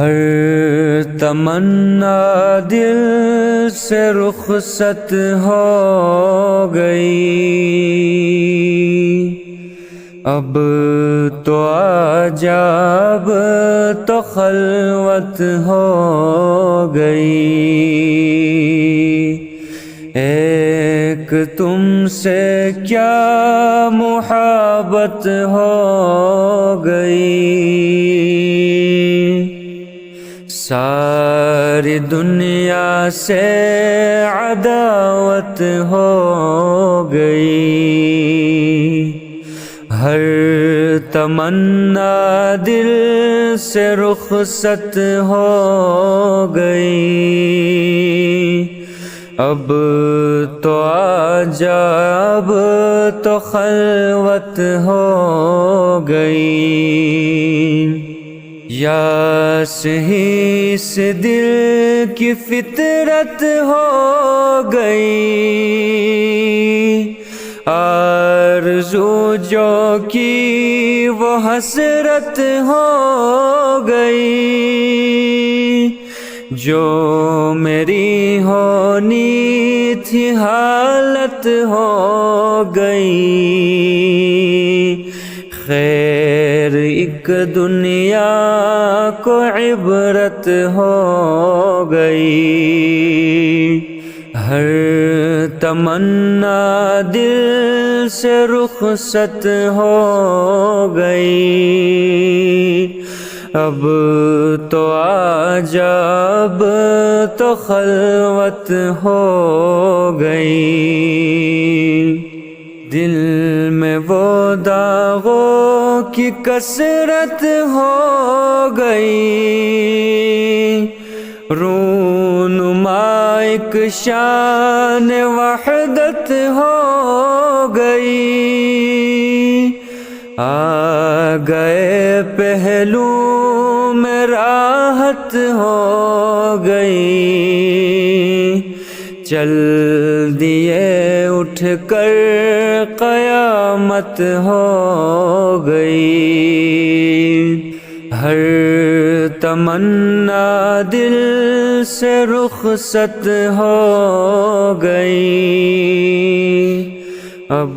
ہر تمنا دل سے رخصت ہو گئی، اب تو آجا اب تو خلوت ہو گئی، ایک تم سے کیا محبت ہو گئی، ساری دنیا سے عداوت ہو گئی، ہر تمنا دل سے رخصت ہو گئی، اب تو آجا اب تو خلوت ہو گئی، یا صحیح سے دل کی فطرت ہو گئی، آرزو جو کی وہ حسرت ہو گئی، جو میری ہونی تھی حالت ہو گئی، خیر ایک دنیا کو عبرت ہو گئی، ہر تمنا دل سے رخصت ہو گئی، اب تو آجا اب تو خلوت ہو گئی، دل میں وہ داغوں کی کثرت ہو گئی، رونما ایک شان وحدت ہو گئی، آ گئے پہلو میں راحت ہو گئی، چل دیے اٹھ کر قیامت ہو گئی، ہر تمنا دل سے رخصت ہو گئی، اب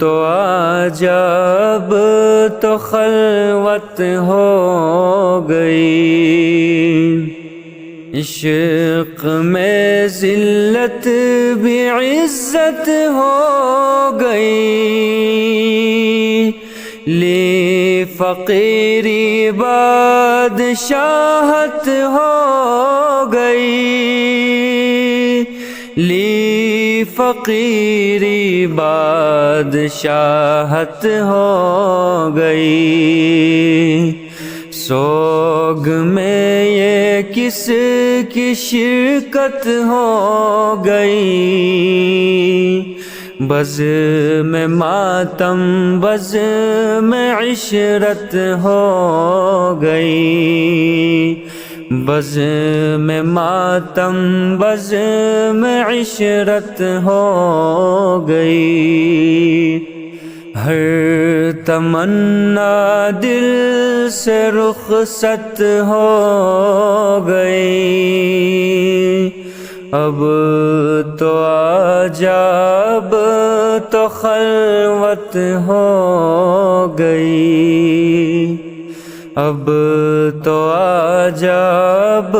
تو آجا اب تو خلوت ہو گئی، عشق میں ذلت بھی عزت ہو گئی، لی فقیری بادشاہت ہو گئی، لی فقیری بادشاہت ہو گئی، سوگ میں یہ کس کی شرکت ہو گئی، بز میں ماتم بز میں عشرت ہو گئی، بز میں ماتم بز میں عشرت ہو گئی، ہر تمنا دل سے رخصت ہو گئی، اب تو آجا اب تو خلوت ہو گئی، اب تو آجا اب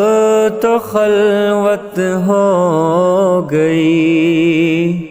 تو خلوت ہو گئی۔